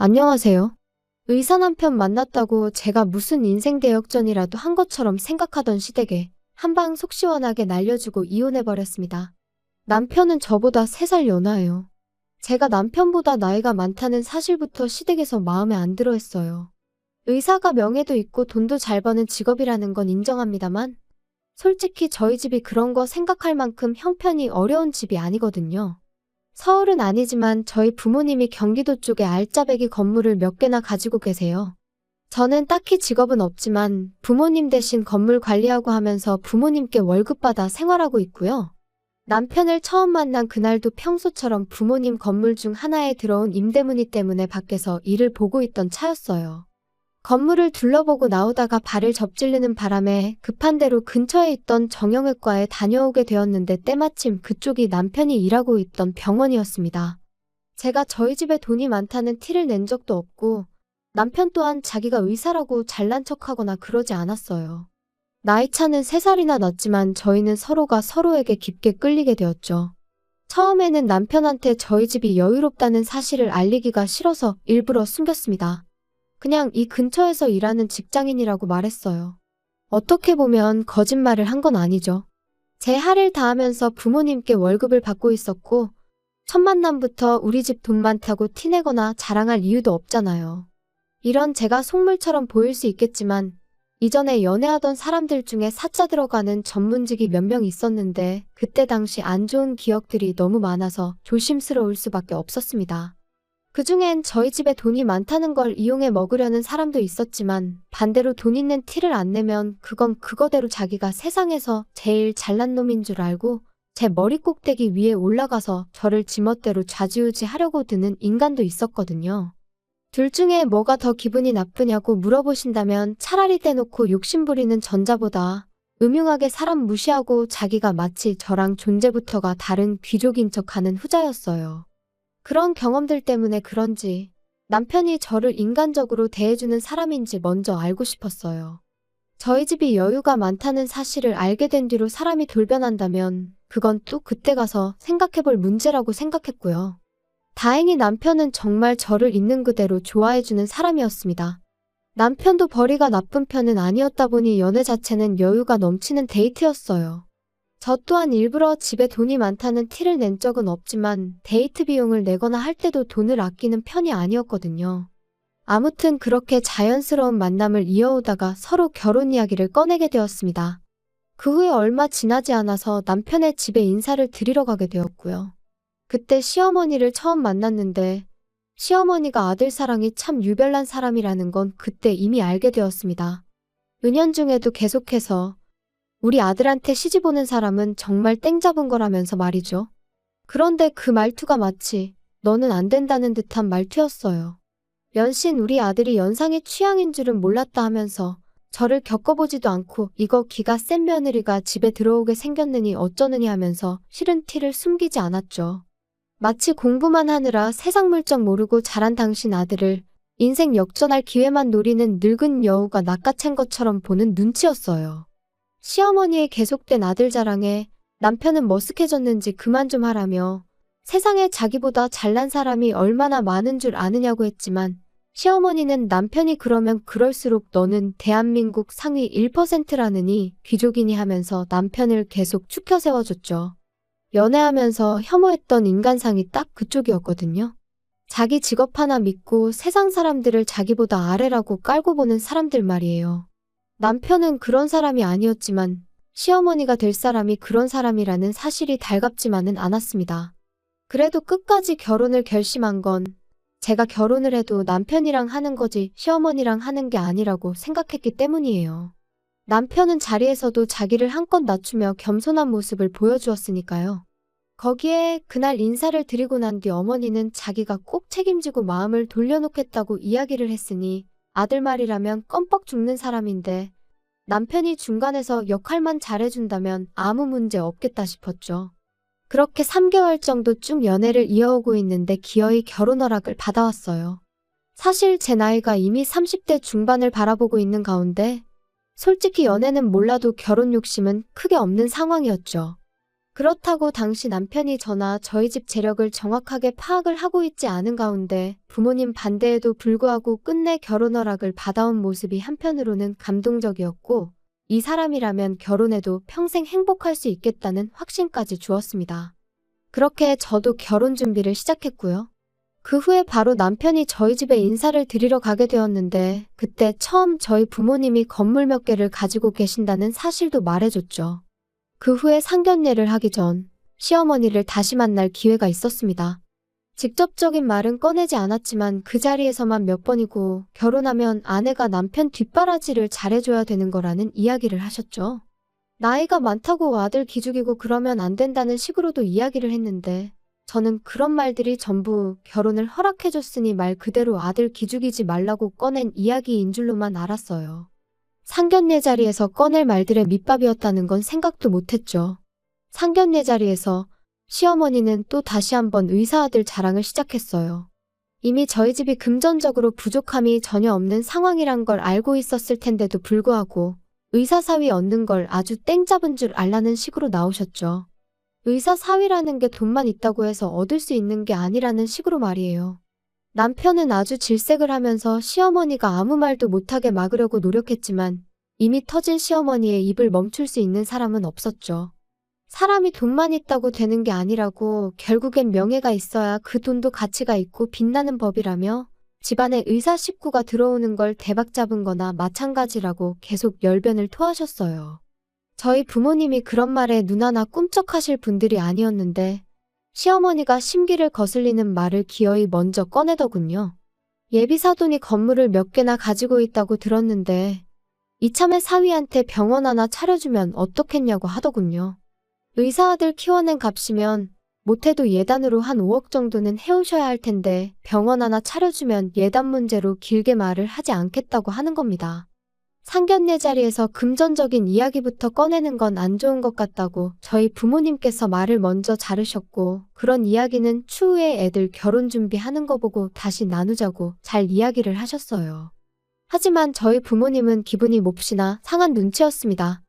안녕하세요. 의사 남편 만났다고 제가 무슨 인생 대역전이라도 한 것처럼 생각하던 시댁에 한방 속 시원하게 날려주고 이혼해버렸습니다. 남편은 저보다 3살 연하예요. 제가 남편보다 나이가 많다는 사실부터 시댁에서 마음에 안 들어 했어요. 의사가 명예도 있고 돈도 잘 버는 직업이라는 건 인정합니다만 솔직히 저희 집이 그런 거 생각할 만큼 형편이 어려운 집이 아니거든요. 서울은 아니지만 저희 부모님이 경기도 쪽에 알짜배기 건물을 몇 개나 가지고 계세요. 저는 딱히 직업은 없지만 부모님 대신 건물 관리하고 하면서 부모님께 월급 받아 생활하고 있고요. 남편을 처음 만난 그날도 평소처럼 부모님 건물 중 하나에 들어온 임대문의 때문에 밖에서 일을 보고 있던 차였어요. 건물을 둘러보고 나오다가 발을 접질르는 바람에 급한 대로 근처에 있던 정형외과에 다녀오게 되었는데 때마침 그쪽이 남편이 일하고 있던 병원이었습니다. 제가 저희 집에 돈이 많다는 티를 낸 적도 없고 남편 또한 자기가 의사라고 잘난 척하거나 그러지 않았어요. 나이 차는 3살이나 났지만 저희는 서로가 서로에게 깊게 끌리게 되었죠. 처음에는 남편한테 저희 집이 여유롭다는 사실을 알리기가 싫어서 일부러 숨겼습니다. 그냥 이 근처에서 일하는 직장인이라고 말했어요. 어떻게 보면 거짓말을 한 건 아니죠. 제 할 일 다 하면서 부모님께 월급을 받고 있었고 첫 만남부터 우리 집 돈 많다고 티내거나 자랑할 이유도 없잖아요. 이런 제가 속물처럼 보일 수 있겠지만 이전에 연애하던 사람들 중에 사자 들어가는 전문직이 몇 명 있었는데 그때 당시 안 좋은 기억들이 너무 많아서 조심스러울 수밖에 없었습니다. 그중엔 저희 집에 돈이 많다는 걸 이용해 먹으려는 사람도 있었지만 반대로 돈 있는 티를 안 내면 그건 그거대로 자기가 세상에서 제일 잘난 놈인 줄 알고 제 머리 꼭대기 위에 올라가서 저를 지멋대로 좌지우지하려고 드는 인간도 있었거든요. 둘 중에 뭐가 더 기분이 나쁘냐고 물어보신다면 차라리 떼놓고 욕심부리는 전자보다 음흉하게 사람 무시하고 자기가 마치 저랑 존재부터가 다른 귀족인 척하는 후자였어요. 그런 경험들 때문에 그런지 남편이 저를 인간적으로 대해주는 사람인지 먼저 알고 싶었어요. 저희 집이 여유가 많다는 사실을 알게 된 뒤로 사람이 돌변한다면 그건 또 그때 가서 생각해볼 문제라고 생각했고요. 다행히 남편은 정말 저를 있는 그대로 좋아해주는 사람이었습니다. 남편도 벌이가 나쁜 편은 아니었다 보니 연애 자체는 여유가 넘치는 데이트였어요. 저 또한 일부러 집에 돈이 많다는 티를 낸 적은 없지만 데이트 비용을 내거나 할 때도 돈을 아끼는 편이 아니었거든요. 아무튼 그렇게 자연스러운 만남을 이어오다가 서로 결혼 이야기를 꺼내게 되었습니다. 그 후에 얼마 지나지 않아서 남편의 집에 인사를 드리러 가게 되었고요. 그때 시어머니를 처음 만났는데 시어머니가 아들 사랑이 참 유별난 사람이라는 건 그때 이미 알게 되었습니다. 은연중에도 계속해서 우리 아들한테 시집 오는 사람은 정말 땡 잡은 거라면서 말이죠. 그런데 그 말투가 마치 너는 안 된다는 듯한 말투였어요. 연신 우리 아들이 연상의 취향인 줄은 몰랐다 하면서 저를 겪어보지도 않고 이거 기가 센 며느리가 집에 들어오게 생겼느니 어쩌느니 하면서 싫은 티를 숨기지 않았죠. 마치 공부만 하느라 세상 물정 모르고 자란 당신 아들을 인생 역전할 기회만 노리는 늙은 여우가 낚아챈 것처럼 보는 눈치였어요. 시어머니의 계속된 아들 자랑에 남편은 머쓱해졌는지 그만 좀 하라며 세상에 자기보다 잘난 사람이 얼마나 많은 줄 아느냐고 했지만 시어머니는 남편이 그러면 그럴수록 너는 대한민국 상위 1%라느니 귀족이니 하면서 남편을 계속 추켜 세워줬죠. 연애하면서 혐오했던 인간상이 딱 그쪽이었거든요. 자기 직업 하나 믿고 세상 사람들을 자기보다 아래라고 깔고 보는 사람들 말이에요. 남편은 그런 사람이 아니었지만 시어머니가 될 사람이 그런 사람이라는 사실이 달갑지만은 않았습니다. 그래도 끝까지 결혼을 결심한 건 제가 결혼을 해도 남편이랑 하는 거지 시어머니랑 하는 게 아니라고 생각했기 때문이에요. 남편은 자리에서도 자기를 한껏 낮추며 겸손한 모습을 보여주었으니까요. 거기에 그날 인사를 드리고 난 뒤 어머니는 자기가 꼭 책임지고 마음을 돌려놓겠다고 이야기를 했으니 아들 말이라면 껌뻑 죽는 사람인데 남편이 중간에서 역할만 잘해준다면 아무 문제 없겠다 싶었죠. 그렇게 3개월 정도 쭉 연애를 이어오고 있는데 기어이 결혼 허락을 받아왔어요. 사실 제 나이가 이미 30대 중반을 바라보고 있는 가운데 솔직히 연애는 몰라도 결혼 욕심은 크게 없는 상황이었죠. 그렇다고 당시 남편이 저나 저희 집 재력을 정확하게 파악을 하고 있지 않은 가운데 부모님 반대에도 불구하고 끝내 결혼 허락을 받아온 모습이 한편으로는 감동적이었고, 이 사람이라면 결혼해도 평생 행복할 수 있겠다는 확신까지 주었습니다. 그렇게 저도 결혼 준비를 시작했고요. 그 후에 바로 남편이 저희 집에 인사를 드리러 가게 되었는데, 그때 처음 저희 부모님이 건물 몇 개를 가지고 계신다는 사실도 말해줬죠. 그 후에 상견례를 하기 전 시어머니를 다시 만날 기회가 있었습니다. 직접적인 말은 꺼내지 않았지만 그 자리에서만 몇 번이고 결혼하면 아내가 남편 뒷바라지를 잘해줘야 되는 거라는 이야기를 하셨죠. 나이가 많다고 아들 기죽이고 그러면 안 된다는 식으로도 이야기를 했는데, 저는 그런 말들이 전부 결혼을 허락해줬으니 말 그대로 아들 기죽이지 말라고 꺼낸 이야기인 줄로만 알았어요. 상견례 자리에서 꺼낼 말들의 밑밥이었다는 건 생각도 못했죠. 상견례 자리에서 시어머니는 또 다시 한번 의사 아들 자랑을 시작했어요. 이미 저희 집이 금전적으로 부족함이 전혀 없는 상황이란 걸 알고 있었을 텐데도 불구하고 의사 사위 얻는 걸 아주 땡 잡은 줄 알라는 식으로 나오셨죠. 의사 사위라는 게 돈만 있다고 해서 얻을 수 있는 게 아니라는 식으로 말이에요. 남편은 아주 질색을 하면서 시어머니가 아무 말도 못하게 막으려고 노력했지만 이미 터진 시어머니의 입을 멈출 수 있는 사람은 없었죠. 사람이 돈만 있다고 되는 게 아니라고, 결국엔 명예가 있어야 그 돈도 가치가 있고 빛나는 법이라며 집안에 의사 식구가 들어오는 걸 대박 잡은 거나 마찬가지라고 계속 열변을 토하셨어요. 저희 부모님이 그런 말에 눈 하나 꿈쩍하실 분들이 아니었는데 시어머니가 심기를 거슬리는 말을 기어이 먼저 꺼내더군요. 예비사돈이 건물을 몇 개나 가지고 있다고 들었는데 이참에 사위한테 병원 하나 차려주면 어떻겠냐고 하더군요. 의사 아들 키워낸 값이면 못해도 예단으로 한 5억 정도는 해오셔야 할 텐데 병원 하나 차려주면 예단 문제로 길게 말을 하지 않겠다고 하는 겁니다. 상견례 자리에서 금전적인 이야기부터 꺼내는 건 안 좋은 것 같다고 저희 부모님께서 말을 먼저 자르셨고, 그런 이야기는 추후에 애들 결혼 준비하는 거 보고 다시 나누자고 잘 이야기를 하셨어요. 하지만 저희 부모님은 기분이 몹시나 상한 눈치였습니다.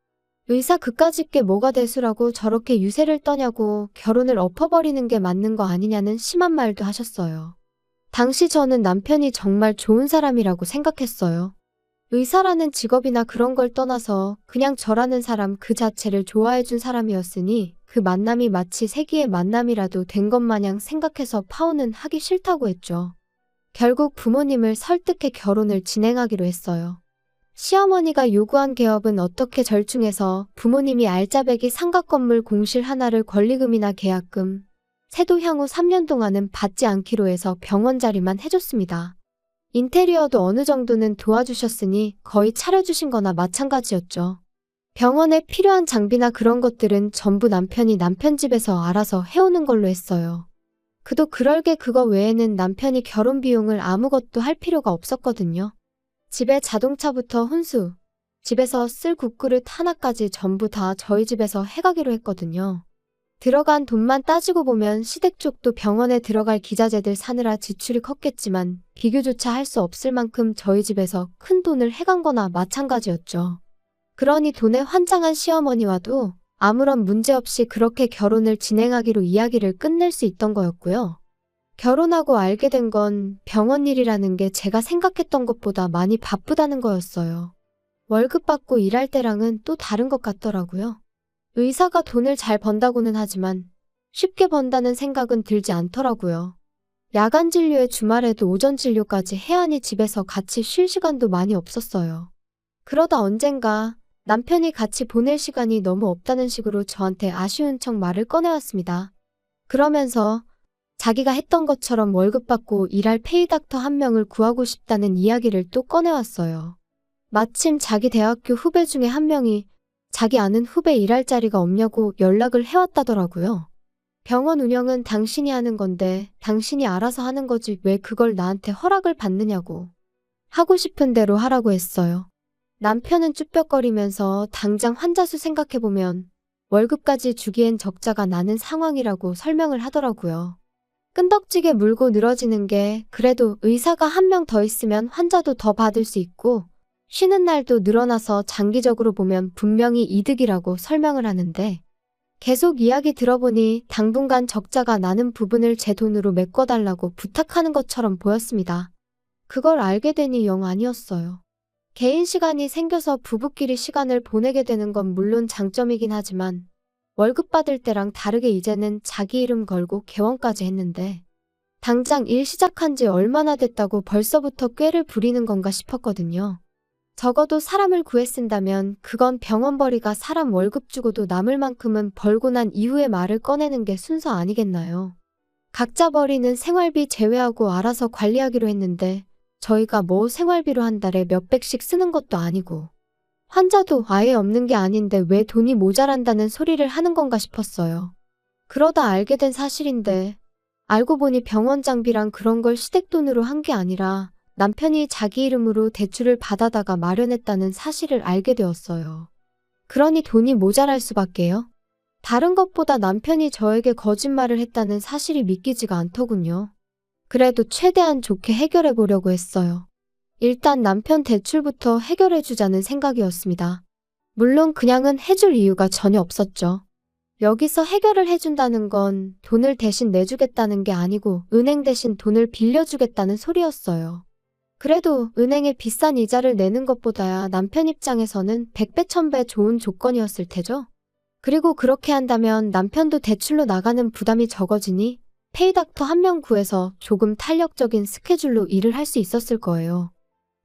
의사 그까짓 게 뭐가 대수라고 저렇게 유세를 떠냐고 결혼을 엎어버리는 게 맞는 거 아니냐는 심한 말도 하셨어요. 당시 저는 남편이 정말 좋은 사람이라고 생각했어요. 의사라는 직업이나 그런 걸 떠나서 그냥 저라는 사람 그 자체를 좋아해준 사람이었으니 그 만남이 마치 세기의 만남이라도 된 것 마냥 생각해서 파혼은 하기 싫다고 했죠. 결국 부모님을 설득해 결혼을 진행하기로 했어요. 시어머니가 요구한 개업은 어떻게 절충해서 부모님이 알짜배기 상가 건물 공실 하나를 권리금이나 계약금, 세도 향후 3년 동안은 받지 않기로 해서 병원 자리만 해줬습니다. 인테리어도 어느 정도는 도와주셨으니 거의 차려주신 거나 마찬가지였죠. 병원에 필요한 장비나 그런 것들은 전부 남편이 남편 집에서 알아서 해오는 걸로 했어요. 그도 그럴 게 그거 외에는 남편이 결혼 비용을 아무것도 할 필요가 없었거든요. 집에 자동차부터 혼수, 집에서 쓸 국그릇 하나까지 전부 다 저희 집에서 해가기로 했거든요. 들어간 돈만 따지고 보면 시댁 쪽도 병원에 들어갈 기자재들 사느라 지출이 컸겠지만 비교조차 할 수 없을 만큼 저희 집에서 큰 돈을 해간 거나 마찬가지였죠. 그러니 돈에 환장한 시어머니와도 아무런 문제 없이 그렇게 결혼을 진행하기로 이야기를 끝낼 수 있던 거였고요. 결혼하고 알게 된 건 병원 일이라는 게 제가 생각했던 것보다 많이 바쁘다는 거였어요. 월급 받고 일할 때랑은 또 다른 것 같더라고요. 의사가 돈을 잘 번다고는 하지만 쉽게 번다는 생각은 들지 않더라고요. 야간 진료에 주말에도 오전 진료까지 해야 하니 집에서 같이 쉴 시간도 많이 없었어요. 그러다 언젠가 남편이 같이 보낼 시간이 너무 없다는 식으로 저한테 아쉬운 척 말을 꺼내왔습니다. 그러면서 자기가 했던 것처럼 월급 받고 일할 페이닥터 한 명을 구하고 싶다는 이야기를 또 꺼내왔어요. 마침 자기 대학교 후배 중에 한 명이 자기 아는 후배 일할 자리가 없냐고 연락을 해왔다더라고요. 병원 운영은 당신이 하는 건데 당신이 알아서 하는 거지 왜 그걸 나한테 허락을 받느냐고. 하고 싶은 대로 하라고 했어요. 남편은 쭈뼛거리면서 당장 환자 수 생각해보면 월급까지 주기엔 적자가 나는 상황이라고 설명을 하더라고요. 끈덕지게 물고 늘어지는 게 그래도 의사가 한 명 더 있으면 환자도 더 받을 수 있고 쉬는 날도 늘어나서 장기적으로 보면 분명히 이득이라고 설명을 하는데 계속 이야기 들어보니 당분간 적자가 나는 부분을 제 돈으로 메꿔달라고 부탁하는 것처럼 보였습니다. 그걸 알게 되니 영 아니었어요. 개인 시간이 생겨서 부부끼리 시간을 보내게 되는 건 물론 장점이긴 하지만 월급 받을 때랑 다르게 이제는 자기 이름 걸고 개원까지 했는데 당장 일 시작한 지 얼마나 됐다고 벌써부터 꾀를 부리는 건가 싶었거든요. 적어도 사람을 구해 쓴다면 그건 병원벌이가 사람 월급 주고도 남을 만큼은 벌고 난 이후에 말을 꺼내는 게 순서 아니겠나요? 각자 벌이는 생활비 제외하고 알아서 관리하기로 했는데 저희가 뭐 생활비로 한 달에 몇백씩 쓰는 것도 아니고 환자도 아예 없는 게 아닌데 왜 돈이 모자란다는 소리를 하는 건가 싶었어요. 그러다 알게 된 사실인데 알고 보니 병원 장비랑 그런 걸 시댁돈으로 한 게 아니라 남편이 자기 이름으로 대출을 받아다가 마련했다는 사실을 알게 되었어요. 그러니 돈이 모자랄 수밖에요. 다른 것보다 남편이 저에게 거짓말을 했다는 사실이 믿기지가 않더군요. 그래도 최대한 좋게 해결해 보려고 했어요. 일단 남편 대출부터 해결해 주자는 생각이었습니다. 물론 그냥은 해줄 이유가 전혀 없었죠. 여기서 해결을 해준다는 건 돈을 대신 내주겠다는 게 아니고 은행 대신 돈을 빌려주겠다는 소리였어요. 그래도 은행에 비싼 이자를 내는 것보다야 남편 입장에서는 100배 1000배 좋은 조건이었을 테죠. 그리고 그렇게 한다면 남편도 대출로 나가는 부담이 적어지니 페이닥터 한 명 구해서 조금 탄력적인 스케줄로 일을 할 수 있었을 거예요.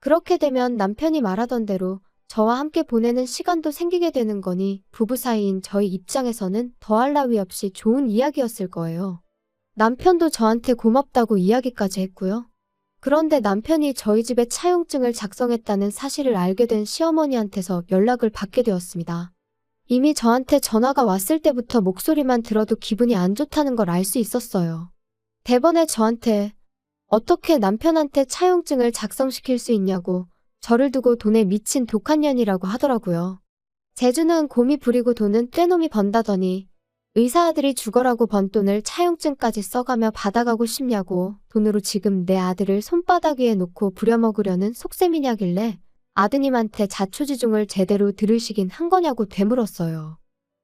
그렇게 되면 남편이 말하던 대로 저와 함께 보내는 시간도 생기게 되는 거니 부부 사이인 저희 입장에서는 더할 나위 없이 좋은 이야기였을 거예요. 남편도 저한테 고맙다고 이야기까지 했고요. 그런데 남편이 저희 집에 차용증을 작성했다는 사실을 알게 된 시어머니한테서 연락을 받게 되었습니다. 이미 저한테 전화가 왔을 때부터 목소리만 들어도 기분이 안 좋다는 걸 알 수 있었어요. 대번에 저한테 어떻게 남편한테 차용증을 작성시킬 수 있냐고 저를 두고 돈에 미친 독한 년이라고 하더라고요. 재주는 곰이 부리고 돈은 떼놈이 번다더니 의사 아들이 죽어라고 번 돈을 차용증까지 써가며 받아가고 싶냐고 돈으로 지금 내 아들을 손바닥 위에 놓고 부려먹으려는 속셈이냐길래 아드님한테 자초지종을 제대로 들으시긴 한 거냐고 되물었어요.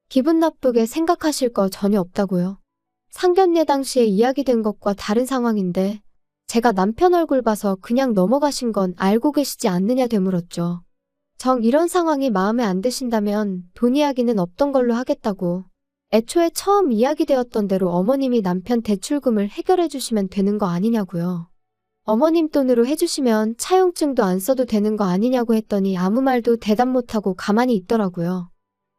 기분 나쁘게 생각하실 거 전혀 없다고요. 상견례 당시에 이야기된 것과 다른 상황인데 제가 남편 얼굴 봐서 그냥 넘어가신 건 알고 계시지 않느냐 되물었죠. 정 이런 상황이 마음에 안 드신다면 돈 이야기는 없던 걸로 하겠다고 애초에 처음 이야기되었던 대로 어머님이 남편 대출금을 해결해 주시면 되는 거 아니냐고요. 어머님 돈으로 해주시면 차용증도 안 써도 되는 거 아니냐고 했더니 아무 말도 대답 못하고 가만히 있더라고요.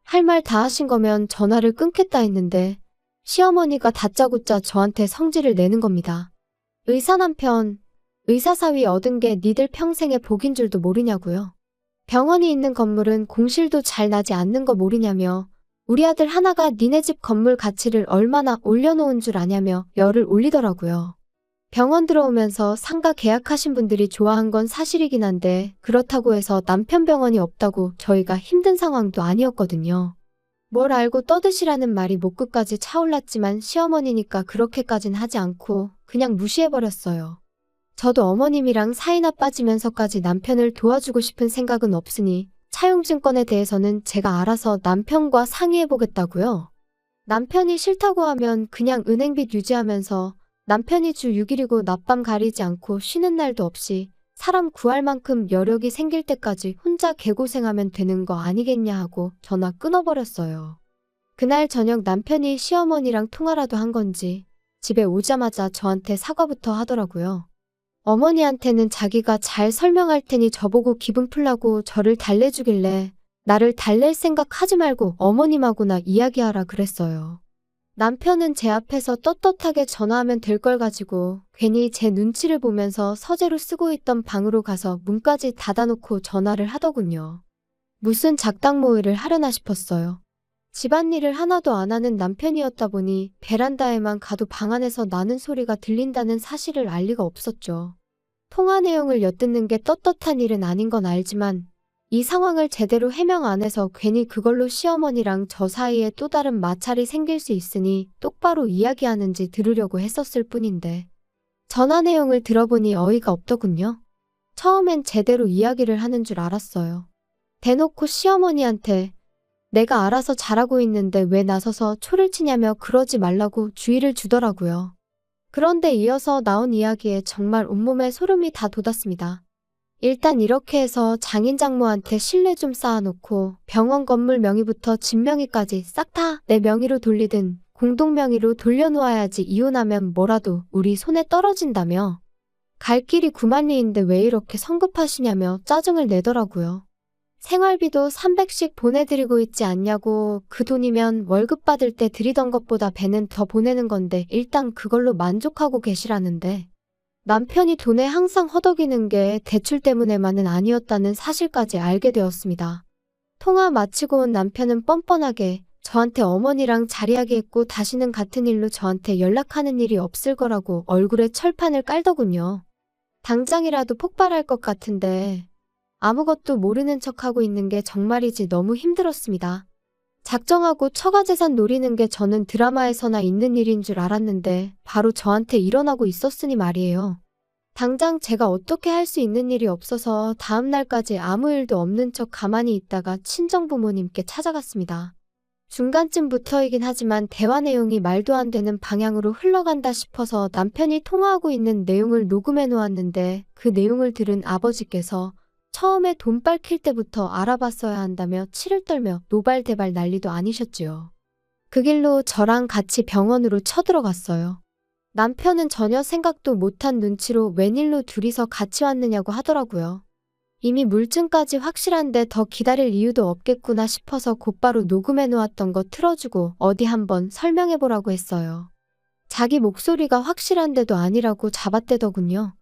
할 말 다 하신 거면 전화를 끊겠다 했는데 시어머니가 다짜고짜 저한테 성질을 내는 겁니다. 의사 남편, 의사 사위 얻은 게 니들 평생의 복인 줄도 모르냐고요. 병원이 있는 건물은 공실도 잘 나지 않는 거 모르냐며 우리 아들 하나가 니네 집 건물 가치를 얼마나 올려놓은 줄 아냐며 열을 올리더라고요. 병원 들어오면서 상가 계약하신 분들이 좋아한 건 사실이긴 한데 그렇다고 해서 남편 병원이 없다고 저희가 힘든 상황도 아니었거든요. 뭘 알고 떠드시라는 말이 목끝까지 차올랐지만 시어머니니까 그렇게까진 하지 않고 그냥 무시해버렸어요. 저도 어머님이랑 사이나 빠지면서까지 남편을 도와주고 싶은 생각은 없으니 차용증 건에 대해서는 제가 알아서 남편과 상의해보겠다고요. 남편이 싫다고 하면 그냥 은행빚 유지하면서 남편이 주 6일이고 낮밤 가리지 않고 쉬는 날도 없이 사람 구할 만큼 여력이 생길 때까지 혼자 개고생하면 되는 거 아니겠냐 하고 전화 끊어버렸어요. 그날 저녁 남편이 시어머니랑 통화라도 한 건지 집에 오자마자 저한테 사과부터 하더라고요. 어머니한테는 자기가 잘 설명할 테니 저보고 기분 풀라고 저를 달래주길래 나를 달랠 생각 하지 말고 어머님하고나 이야기하라 그랬어요. 남편은 제 앞에서 떳떳하게 전화하면 될 걸 가지고 괜히 제 눈치를 보면서 서재로 쓰고 있던 방으로 가서 문까지 닫아놓고 전화를 하더군요. 무슨 작당 모의를 하려나 싶었어요. 집안일을 하나도 안 하는 남편이었다 보니 베란다에만 가도 방 안에서 나는 소리가 들린다는 사실을 알 리가 없었죠. 통화 내용을 엿듣는 게 떳떳한 일은 아닌 건 알지만 이 상황을 제대로 해명 안 해서 괜히 그걸로 시어머니랑 저 사이에 또 다른 마찰이 생길 수 있으니 똑바로 이야기하는지 들으려고 했었을 뿐인데 전화 내용을 들어보니 어이가 없더군요. 처음엔 제대로 이야기를 하는 줄 알았어요. 대놓고 시어머니한테 내가 알아서 잘하고 있는데 왜 나서서 초를 치냐며 그러지 말라고 주의를 주더라고요. 그런데 이어서 나온 이야기에 정말 온몸에 소름이 다 돋았습니다. 일단 이렇게 해서 장인 장모한테 신뢰 좀 쌓아놓고 병원 건물 명의부터 집 명의까지 싹 다 내 명의로 돌리든 공동 명의로 돌려놓아야지 이혼하면 뭐라도 우리 손에 떨어진다며 갈 길이 9만리인데 왜 이렇게 성급하시냐며 짜증을 내더라고요. 생활비도 300씩 보내드리고 있지 않냐고 그 돈이면 월급 받을 때 드리던 것보다 배는 더 보내는 건데 일단 그걸로 만족하고 계시라는데 남편이 돈에 항상 허덕이는 게 대출 때문에만은 아니었다는 사실까지 알게 되었습니다. 통화 마치고 온 남편은 뻔뻔하게 저한테 어머니랑 자리하기했고 다시는 같은 일로 저한테 연락하는 일이 없을 거라고 얼굴에 철판을 깔더군요. 당장이라도 폭발할 것 같은데 아무것도 모르는 척하고 있는 게 정말이지 너무 힘들었습니다. 작정하고 처가재산 노리는 게 저는 드라마에서나 있는 일인 줄 알았는데 바로 저한테 일어나고 있었으니 말이에요. 당장 제가 어떻게 할 수 있는 일이 없어서 다음 날까지 아무 일도 없는 척 가만히 있다가 친정부모님께 찾아갔습니다. 중간쯤부터이긴 하지만 대화 내용이 말도 안 되는 방향으로 흘러간다 싶어서 남편이 통화하고 있는 내용을 녹음해 놓았는데 그 내용을 들은 아버지께서 처음에 돈 밝힐 때부터 알아봤어야 한다며 치를 떨며 노발대발 난리도 아니셨지요. 그 길로 저랑 같이 병원으로 쳐들어갔어요. 남편은 전혀 생각도 못한 눈치로 웬일로 둘이서 같이 왔느냐고 하더라고요. 이미 물증까지 확실한데 더 기다릴 이유도 없겠구나 싶어서 곧바로 녹음해 놓았던 거 틀어주고 어디 한번 설명해보라고 했어요. 자기 목소리가 확실한데도 아니라고 잡아떼더군요.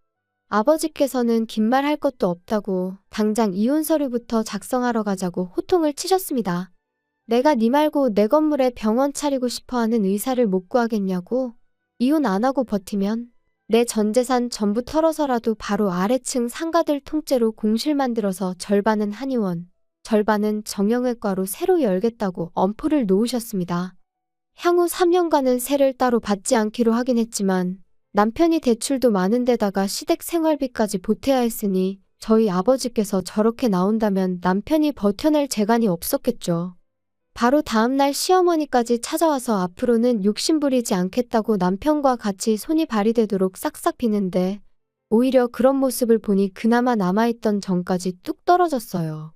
아버지께서는 긴 말 할 것도 없다고 당장 이혼 서류부터 작성하러 가자고 호통을 치셨습니다. 내가 네 말고 내 건물에 병원 차리고 싶어하는 의사를 못 구하겠냐고? 이혼 안 하고 버티면 내 전 재산 전부 털어서라도 바로 아래층 상가들 통째로 공실 만들어서 절반은 한의원, 절반은 정형외과로 새로 열겠다고 엄포를 놓으셨습니다. 향후 3년간은 세를 따로 받지 않기로 하긴 했지만 남편이 대출도 많은데다가 시댁 생활비까지 보태야 했으니 저희 아버지께서 저렇게 나온다면 남편이 버텨낼 재간이 없었겠죠. 바로 다음날 시어머니까지 찾아와서 앞으로는 욕심부리지 않겠다고 남편과 같이 손이 발휘되도록 싹싹 비는데 오히려 그런 모습을 보니 그나마 남아있던 정까지 뚝 떨어졌어요.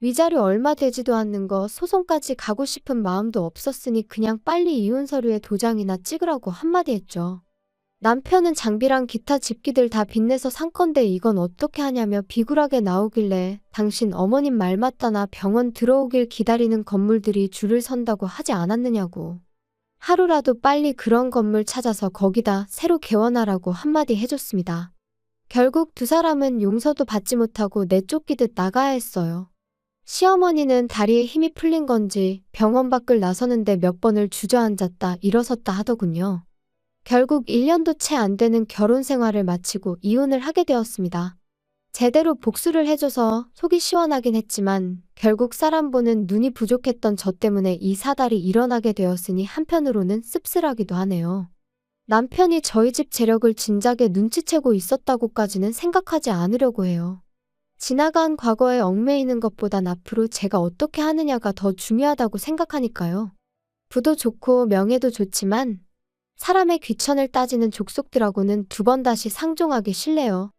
위자료 얼마 되지도 않는 거 소송까지 가고 싶은 마음도 없었으니 그냥 빨리 이혼 서류에 도장이나 찍으라고 한마디 했죠. 남편은 장비랑 기타 집기들 다 빚내서 산 건데 이건 어떻게 하냐며 비굴하게 나오길래 당신 어머님 말 맞다나 병원 들어오길 기다리는 건물들이 줄을 선다고 하지 않았느냐고. 하루라도 빨리 그런 건물 찾아서 거기다 새로 개원하라고 한마디 해줬습니다. 결국 두 사람은 용서도 받지 못하고 내쫓기듯 나가야 했어요. 시어머니는 다리에 힘이 풀린 건지 병원 밖을 나서는데 몇 번을 주저앉았다 일어섰다 하더군요. 결국 1년도 채 안 되는 결혼 생활을 마치고 이혼을 하게 되었습니다. 제대로 복수를 해줘서 속이 시원하긴 했지만 결국 사람 보는 눈이 부족했던 저 때문에 이 사달이 일어나게 되었으니 한편으로는 씁쓸하기도 하네요. 남편이 저희 집 재력을 진작에 눈치채고 있었다고까지는 생각하지 않으려고 해요. 지나간 과거에 얽매이는 것보단 앞으로 제가 어떻게 하느냐가 더 중요하다고 생각하니까요. 부도 좋고 명예도 좋지만 사람의 귀천을 따지는 족속들하고는 두 번 다시 상종하기 싫네요.